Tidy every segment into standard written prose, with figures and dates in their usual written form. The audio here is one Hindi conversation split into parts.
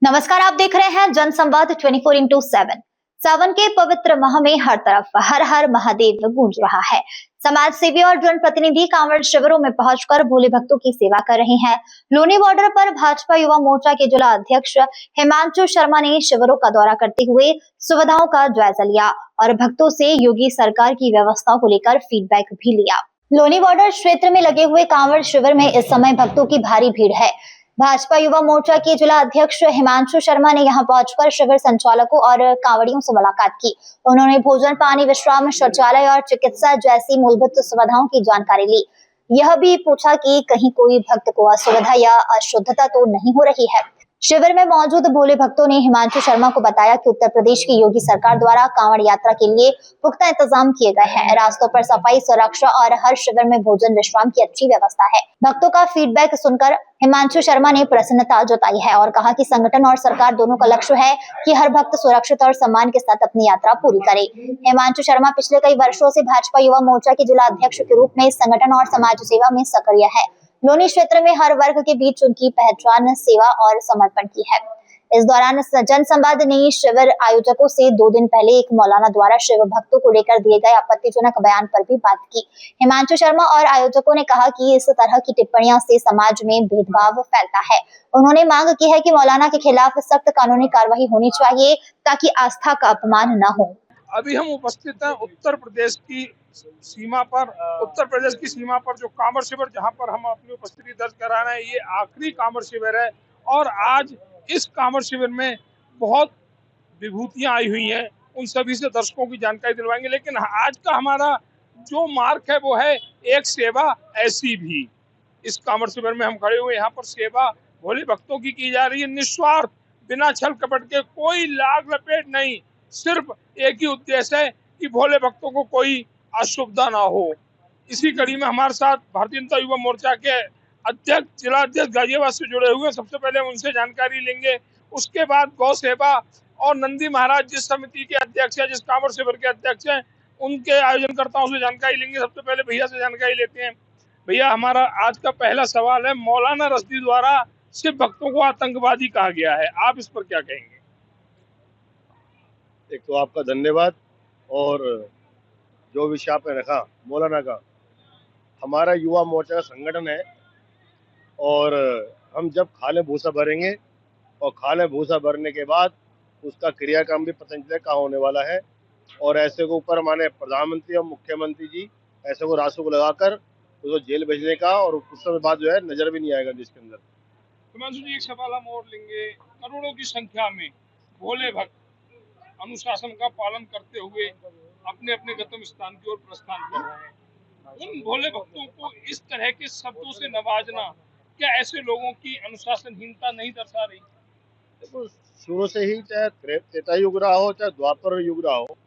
नमस्कार, आप देख रहे हैं जनसंवाद 24x7। सावन के पवित्र माह में हर तरफ हर हर महादेव गूंज रहा है। समाज सेवी और जनप्रतिनिधि कांवड़ शिविरों में पहुंचकर भोले भक्तों की सेवा कर रहे हैं। लोनी बॉर्डर पर भाजपा युवा मोर्चा के जिला अध्यक्ष हिमांशु शर्मा ने शिविरों का दौरा करते हुए सुविधाओं का जायजा लिया और भक्तों से योगी सरकार की व्यवस्थाओं को लेकर फीडबैक भी लिया। लोनी बॉर्डर क्षेत्र में लगे हुए कांवड़ शिविर में इस समय भक्तों की भारी भीड़ है। भाजपा युवा मोर्चा के जिला अध्यक्ष हिमांशु शर्मा ने यहां पहुंचकर शिविर संचालकों और कांवड़ियों से मुलाकात की। उन्होंने भोजन, पानी, विश्राम, शौचालय और चिकित्सा जैसी मूलभूत सुविधाओं की जानकारी ली। यह भी पूछा कि कहीं कोई भक्त को असुविधा या अशुद्धता तो नहीं हो रही है। शिविर में मौजूद भोले भक्तों ने हिमांशु शर्मा को बताया कि उत्तर प्रदेश की योगी सरकार द्वारा कांवड़ यात्रा के लिए पुख्ता इंतजाम किए गए हैं। रास्तों पर सफाई, सुरक्षा और हर शिविर में भोजन, विश्राम की अच्छी व्यवस्था है। भक्तों का फीडबैक सुनकर हिमांशु शर्मा ने प्रसन्नता जताई है और कहा कि संगठन और सरकार दोनों का लक्ष्य है कि हर भक्त सुरक्षित और सम्मान के साथ अपनी यात्रा पूरी करे। हिमांशु शर्मा पिछले कई वर्षों से भाजपा युवा मोर्चा के जिला अध्यक्ष के रूप में संगठन और समाज सेवा में सक्रिय है। लोनी क्षेत्र में हर वर्ग के बीच उनकी पहचान, सेवा और समर्पण की है। इस दौरान जनसंवाद ने शिविर आयोजकों से 2 दिन पहले एक मौलाना द्वारा शिव भक्तों को लेकर दिए गए आपत्तिजनक बयान पर भी बात की। हिमांशु शर्मा और आयोजकों ने कहा कि इस तरह की टिप्पणियां से समाज में भेदभाव फैलता है। उन्होंने मांग की है कि मौलाना के खिलाफ सख्त कानूनी कार्रवाई होनी चाहिए ताकि आस्था का अपमान न हो। अभी हम उपस्थित हैं उत्तर प्रदेश की सीमा पर जो कांवड़ शिविर, जहां पर हम अपनी उपस्थिति दर्ज करा रहे हैं। ये आखिरी कांवड़ शिविर है और आज इस कांवड़ शिविर में बहुत विभूतियां आई हुई हैं। उन सभी से दर्शकों की जानकारी दिलवाएंगे। लेकिन आज का हमारा जो मार्ग है वो है एक सेवा ऐसी भी। इस कांवड़ शिविर में हम खड़े हुए, यहाँ पर सेवा भोले भक्तों की जा रही है, निस्वार्थ, बिना छल कपट के, कोई लाग लपेट नहीं। सिर्फ एक ही उद्देश्य है कि भोले भक्तों को कोई असुविधा ना हो। इसी कड़ी में हमारे साथ भारतीय जनता युवा मोर्चा के अध्यक्ष, जिला अध्यक्ष गाजियाबाद से जुड़े हुए। सबसे पहले उनसे जानकारी लेंगे, उसके बाद गौ सेवा और नंदी महाराज जिस समिति के अध्यक्ष है, जिस कांवड़ शिविर के अध्यक्ष हैं, उनके आयोजनकर्ताओं से जानकारी लेंगे। सबसे पहले भैया से जानकारी लेते हैं। भैया, हमारा आज का पहला सवाल है, मौलाना रश्दी द्वारा सिर्फ भक्तों को आतंकवादी कहा गया है, आप इस पर क्या कहेंगे? एक तो आपका धन्यवाद। और जो विषय आपने रखा मौलाना का, हमारा युवा मोर्चा का संगठन है और हम जब खाले भूसा भरेंगे और खाले भूसा भरने के बाद उसका क्रियाक्रम भी पता नहीं चले कहाँ होने वाला है। और ऐसे को ऊपर हमारे प्रधानमंत्री और मुख्यमंत्री जी ऐसे को रासों को लगाकर उसको जेल भेजने का, और कुछ समय बाद जो है नजर भी नहीं आएगा जिसके अंदर। हिमांशु जी, एक सवाल हम और लेंगे। करोड़ों की संख्या में भोले भक्त अनुशासन का पालन करते हुए अपने अपने गंतव्य स्थान की ओर प्रस्थान कर रहे हैं। उन भोले भक्तों को इस तरह के शब्दों से नवाजना, क्या ऐसे लोगों की अनुशासनहीनता नहीं दर्शा रही? देखो, शुरू से ही चाहे त्रेता युग रहा हो चाहे द्वापर युग रहा हो,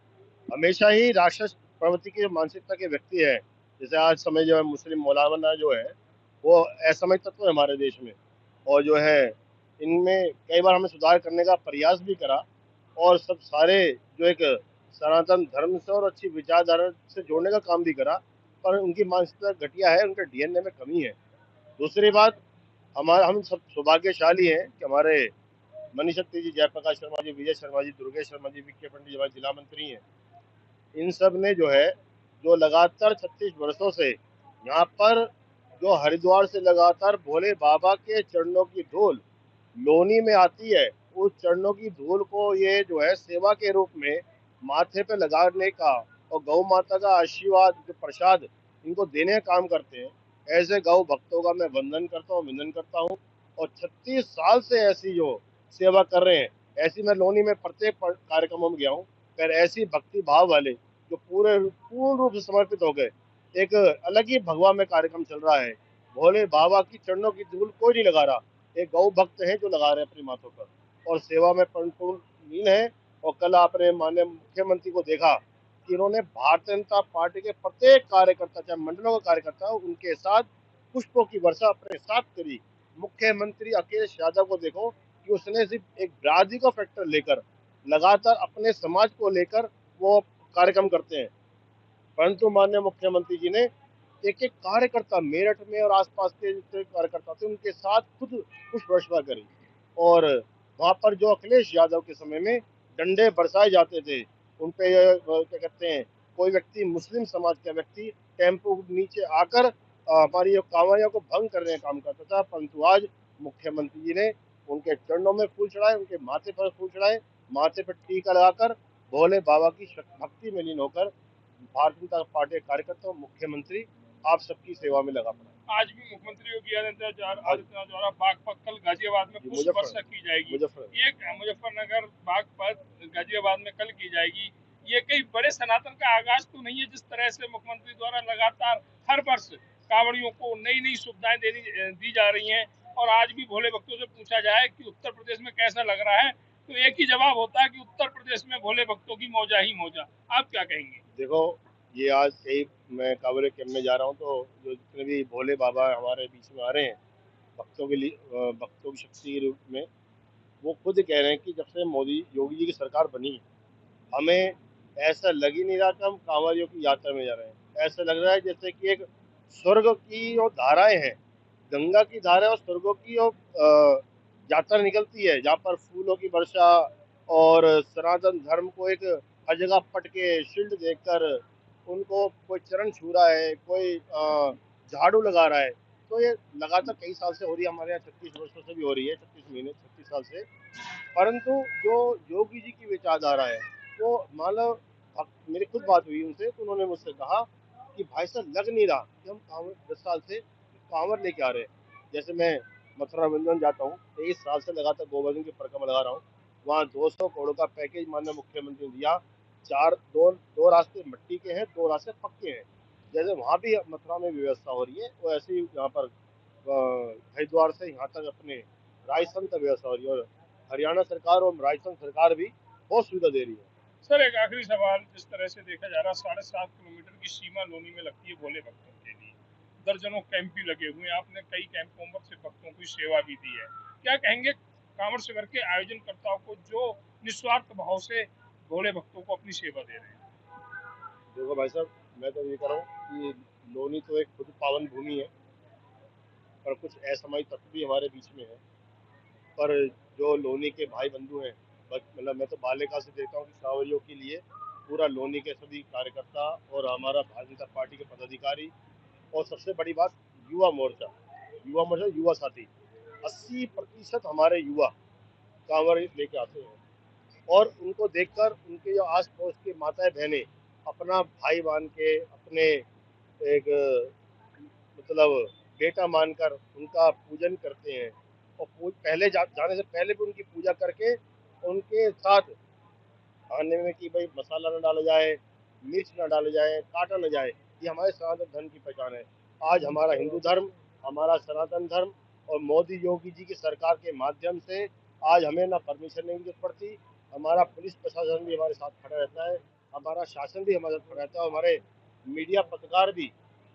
हमेशा ही राक्षस प्रवृत्ति की मानसिकता के व्यक्ति है। जैसे आज समय जो है मुस्लिम मौलाना जो है वो असमय तत्व है हमारे देश में, और जो है इनमें कई बार हमें सुधार करने का प्रयास भी करा और सब सारे जो एक सनातन धर्म से और अच्छी विचारधारा से जोड़ने का काम भी करा, पर उनकी मानसिकता घटिया है, उनके डीएनए में कमी है। दूसरी बात, हम सब सौभाग्यशाली हैं कि हमारे मनीष शक्ति जी, जयप्रकाश शर्मा जी, विजय शर्मा जी, दुर्गेश शर्मा जी, विखे पंडित जी हमारे जिला मंत्री हैं। इन सब ने जो है जो लगातार 36 वर्षों से यहाँ पर जो हरिद्वार से लगातार भोले बाबा के चरणों की धूल लोनी में आती है, उस चरणों की धूल को ये जो है सेवा के रूप में माथे पे लगाने का और गौ माता का आशीर्वाद, जो प्रसाद इनको देने का काम करते हैं। ऐसे गौ भक्तों का मैं वंदन करता हूँ और 36 साल से ऐसी जो सेवा कर रहे हैं, ऐसी मैं लोनी में प्रत्येक कार्यक्रमों में गया हूँ। फिर ऐसी भक्ति भाव वाले जो पूर्ण रूप से समर्पित हो गए, एक अलग ही भगवा में कार्यक्रम चल रहा है। भोले बाबा की चरणों की धूल कोई नहीं लगा रहा, एक गौ भक्त है जो लगा रहे हैं अपनी माथों पर, और सेवा में पूर्ण लीन है। और कल आपने माननीय मुख्यमंत्री को देखा कि उन्होंने भारतीय जनता पार्टी के प्रत्येक कार्यकर्ता, चाहे मंडलों का कार्यकर्ता हो, उनके साथ पुष्पों की वर्षा अपने साथ करी। मुख्यमंत्री अखिलेश यादव को देखो कि उसने सिर्फ एक बिरादरी का फैक्टर लेकर लगातार अपने समाज को लेकर वो कार्यक्रम करते हैं, परंतु माननीय मुख्यमंत्री जी ने एक एक कार्यकर्ता मेरठ में और आसपास के जितने कार्यकर्ता थे उनके साथ खुद पुष्प वर्षा करी। और वहां पर जो अखिलेश यादव के समय में डंडे बरसाए जाते थे, उन पे क्या कहते हैं, कोई व्यक्ति मुस्लिम समाज का व्यक्ति टेम्पो नीचे आकर हमारी जो कांवड़ियों को भंग करने का काम करता था, परंतु आज मुख्यमंत्री जी ने उनके चरणों में फूल चढ़ाए, उनके माथे पर फूल चढ़ाए, माथे पर टीका लगाकर भोले बाबा की भक्ति में लीन होकर भारतीय जनता पार्टी के कार्यकर्ता और मुख्यमंत्री आप सबकी सेवा में लगा पड़ा। आज भी मुख्यमंत्री योगी आदित्यनाथ द्वारा बागपत कल गाजियाबाद में पुष्प वर्षा की जाएगी। ये मुजफ्फरनगर बागपत गाजियाबाद में कल की जाएगी। ये कई बड़े सनातन का आगाज तो नहीं है, जिस तरह से मुख्यमंत्री द्वारा लगातार हर वर्ष कांवड़ियों को नई नई सुविधाएं दी जा रही हैं। और आज भी भोले भक्तों से पूछा जाए कि उत्तर प्रदेश में कैसा लग रहा है, तो एक ही जवाब होता है कि उत्तर प्रदेश में भोले भक्तों की मौजा ही मौजा। आप क्या कहेंगे? देखो, ये आज कई मैं कांवड़े कैंप में जा रहा हूँ, तो जो जितने भी भोले बाबा हमारे बीच में आ रहे हैं भक्तों के लिए, भक्तों की शक्ति के रूप में, वो खुद कह रहे हैं कि जब से मोदी योगी जी की सरकार बनी, हमें ऐसा लग ही नहीं रहा कि हम कांवड़ियों की यात्रा में जा रहे हैं। ऐसा लग रहा है जैसे कि एक स्वर्ग की जो धाराएं हैं, गंगा की धारा और स्वर्गों की जो यात्रा निकलती है, जहाँ पर फूलों की वर्षा और सनातन धर्म को एक हर जगह पट के शील्ड देकर उनको कोई चरण छू रहा है, कोई झाड़ू लगा रहा है। तो ये लगातार कई साल से हो रही है, हमारे यहाँ 36 वर्षों से भी हो रही है, 36 महीने 36 साल से। परंतु जो योगी जी की विचारधारा है वो मतलब, मेरी खुद बात हुई उनसे, तो उन्होंने मुझसे कहा कि भाई साहब लग नहीं रहा कि हम कांवर 10 साल से कांवर लेके आ रहे हैं। जैसे मैं मथुरा वृंदावन जाता हूँ, 23 साल से लगातार गोवर्धन की परिक्रमा लगा रहा हूँ, वहाँ 200 करोड़ का पैकेज माननीय मुख्यमंत्री ने दिया। दो रास्ते मिट्टी के हैं, 2 रास्ते पक्के हैं। जैसे वहाँ भी मथुरा में व्यवस्था हो रही है, वो ऐसे ही यहाँ पर हरिद्वार से यहाँ तक अपने राजस्थान तक व्यवस्था हो रही है। और हरियाणा सरकार और राजस्थान सरकार भी बहुत सुविधा दे रही है। सर, एक आखिरी सवाल, जिस तरह से देखा जा रहा है 7.5 किलोमीटर की सीमा लोनी में लगती है भोले भक्तों के लिए, दर्जनों कैंप भी लगे हुए हैं, आपने कई कैंपों पर से भक्तों की सेवा भी दी है। क्या कहेंगे कांवड़ शिविर के आयोजनकर्ताओं को जो निस्वार्थ भाव से भोले भक्तों को अपनी सेवा दे रहे हैं? देखो भाई साहब, मैं तो ये कह रहा हूँ कि लोनी तो एक खुद पावन भूमि है, पर कुछ असामाजिक तत्व भी हमारे बीच में है। पर जो लोनी के भाई बंधु हैं, मतलब मैं तो बाल्यकाल से देखता हूँ कि कांवरियों के लिए पूरा लोनी के सभी कार्यकर्ता और हमारा भारतीय जनता पार्टी के पदाधिकारी, और सबसे बड़ी बात युवा मोर्चा युवा साथी, 80% हमारे युवा कांवर लेके आते हैं। और उनको देखकर उनके जो आस पड़ोस के माताएं बहनें अपना भाई मान के, अपने एक मतलब बेटा मानकर उनका पूजन करते हैं। और पहले जाने से पहले भी उनकी पूजा करके उनके साथ खाने में कि भाई मसाला न डाला जाए, मिर्च न डाला जाए, काटा न जाए। ये हमारे सनातन धर्म की पहचान है। आज हमारा हिंदू धर्म, हमारा सनातन धर्म और मोदी योगी जी की सरकार के माध्यम से आज हमें ना परमिशन लेने की जरूरत पड़ती। हमारा पुलिस प्रशासन भी हमारे साथ खड़ा रहता है, हमारा शासन भी हमारे साथ खड़ा रहता है, और हमारे मीडिया पत्रकार भी,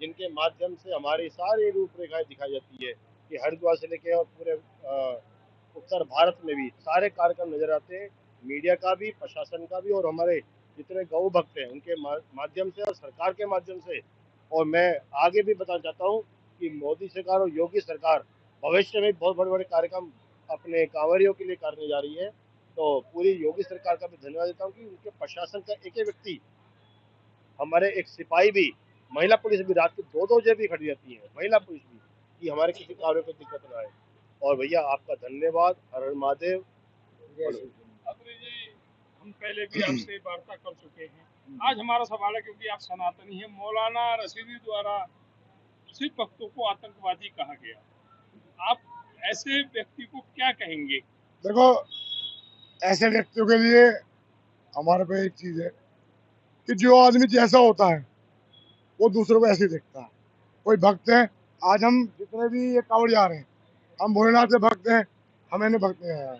जिनके माध्यम से हमारी सारी रूपरेखाएं दिखाई जाती है कि हरिद्वार से लेके और पूरे उत्तर भारत में भी सारे कार्यक्रम नजर आते हैं। मीडिया का भी, प्रशासन का भी, और हमारे जितने गौ भक्त हैं उनके माध्यम से और सरकार के माध्यम से। और मैं आगे भी बताना चाहता हूँ कि मोदी सरकार और योगी सरकार भविष्य में बहुत बड़े बड़े कार्यक्रम अपने कांवरियों के लिए करने जा रही है। तो पूरी योगी सरकार का भी धन्यवाद देता हूँ कि उनके प्रशासन का एक एक व्यक्ति, हमारे एक सिपाही भी, महिला पुलिस भी रात के 2-2 बजे भी खड़ी रहती है, महिला पुलिस भी, कि हमारे किसी कार्य को दिक्कत ना आए। और भैया आपका धन्यवाद, हर हर महादेव। अतुल जी, हम पहले भी आपसे वार्ता कर चुके हैं। आज हमारा सवाल है, क्योंकि आप सनातनी हैं, मौलाना रशीदी द्वारा सिख भक्तों को आतंकवादी कहा गया। आप ऐसे व्यक्ति को क्या कहेंगे? देखो, ऐसे व्यक्तियों के लिए हमारे पे एक चीज है कि जो आदमी जैसा होता है वो दूसरों को ऐसे ही देखता है। कोई भक्त है, आज हम जितने भी ये कांवड़ जा रहे हैं, हम भोलेनाथ से भक्त हैं, हमें नहीं भक्त नहीं आ रहा।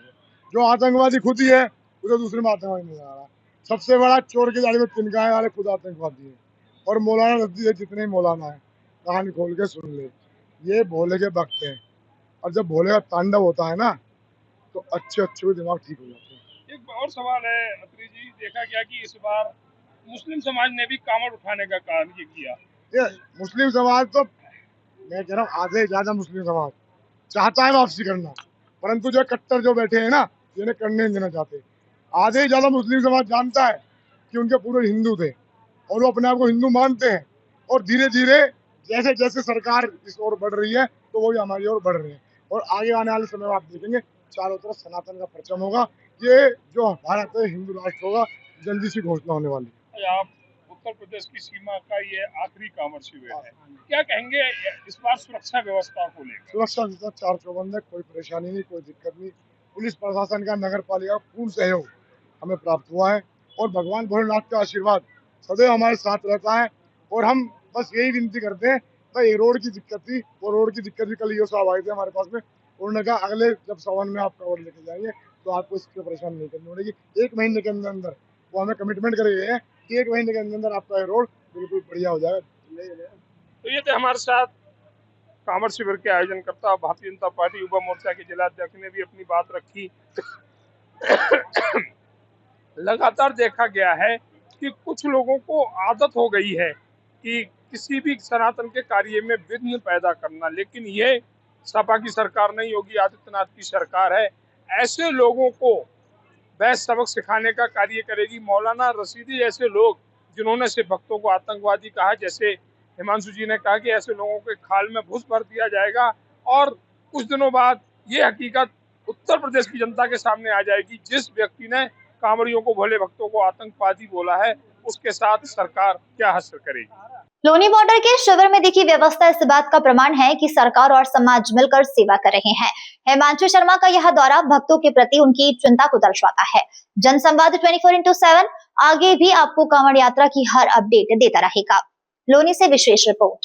जो आतंकवादी खुद ही है उसे दूसरे में आतंकवादी नहीं आ रहा। सबसे बड़ा चोर के जाली में तिनका वाले खुद आतंकवादी है। और मौलाना रद्दी है, जितने मौलाना है, कहानी खोल के सुन ले, ये भोले के भक्त हैं। और जब भोले का तांडव होता है ना, तो अच्छे अच्छे भी दिमाग ठीक हो जाते हैं। एक और सवाल है अत्री जी, देखा गया कि इस बार मुस्लिम समाज ने भी कांवड़ उठाने का काम ये किया। ये मुस्लिम समाज तो मैं कह रहा हूँ आधे ज्यादा मुस्लिम समाज चाहता है वापसी करना, परंतु जो कट्टर जो बैठे हैं ना, जिन्हें करने नहीं देना चाहते। आधे ज्यादा मुस्लिम समाज जानता है कि उनके पूरे हिंदू थे और वो अपने आप को हिंदू मानते हैं, और धीरे धीरे जैसे जैसे सरकार इस ओर बढ़ रही है तो वो भी हमारी ओर बढ़ रहे हैं, और आगे आने वाले समय में आप देखेंगे चारों तरफ सनातन का परचम होगा। ये जो भारत है हिंदू राष्ट्र होगा, जल्दी सी घोषणा होने वाली है। आप उत्तर प्रदेश की सीमा का ये आखिरी कांवड़ शिविर है, क्या कहेंगे इस बार सुरक्षा व्यवस्था को लेकर? सुरक्षा व्यवस्था चार चौबंद है, कोई परेशानी नहीं, कोई दिक्कत नहीं। पुलिस प्रशासन का, नगर पालिका का पूर्ण सहयोग हमें प्राप्त हुआ है, और भगवान भोलेनाथ का आशीर्वाद सदैव हमारे साथ रहता है। और हम बस यही विनती करते हैं, भाई ये रोड की दिक्कत थी, वो रोड की दिक्कत भी कल यो साहब आए थे हमारे पास में, उन्होंने कहा अगले जब सावन में आप कवर लेके जाएंगे तो आपको इसकी परेशानी नहीं करनी पड़ेगी। 1 महीने के अंदर अंदर वो हमें कमिटमेंट कर गए हैं कि 1 महीने के अंदर अंदर आपका ये रोड बिल्कुल बढ़िया हो जाएगा। तो ये थे हमारे साथ कांवड़ शिविर के आयोजन करता भारतीय जनता पार्टी युवा मोर्चा के जिला अध्यक्ष ने भी अपनी बात रखी। लगातार देखा गया है कि कुछ लोगों को आदत हो गई है कि किसी भी सनातन के कार्य में विघ्न पैदा करना, लेकिन ये सपा की सरकार नहीं, योगी आदित्यनाथ की सरकार है। ऐसे लोगों को वह सबक सिखाने का कार्य करेगी। मौलाना रशीदी जैसे लोग जिन्होंने सिर्फ भक्तों को आतंकवादी कहा, जैसे हिमांशु जी ने कहा कि ऐसे लोगों के खाल में घुस भर दिया जाएगा, और कुछ दिनों बाद ये हकीकत उत्तर प्रदेश की जनता के सामने आ जाएगी। जिस व्यक्ति ने कांवड़ियों को, भोले भक्तों को आतंकवादी बोला है, उसके साथ सरकार क्या हश्र करेगी। लोनी बॉर्डर के शिविर में देखी व्यवस्था इस बात का प्रमाण है कि सरकार और समाज मिलकर सेवा कर रहे हैं। हिमांशु शर्मा का यह दौरा भक्तों के प्रति उनकी चिंता को दर्शाता है। जनसंवाद 24/7 आगे भी आपको कांवड़ यात्रा की हर अपडेट देता रहेगा। लोनी से विशेष रिपोर्ट।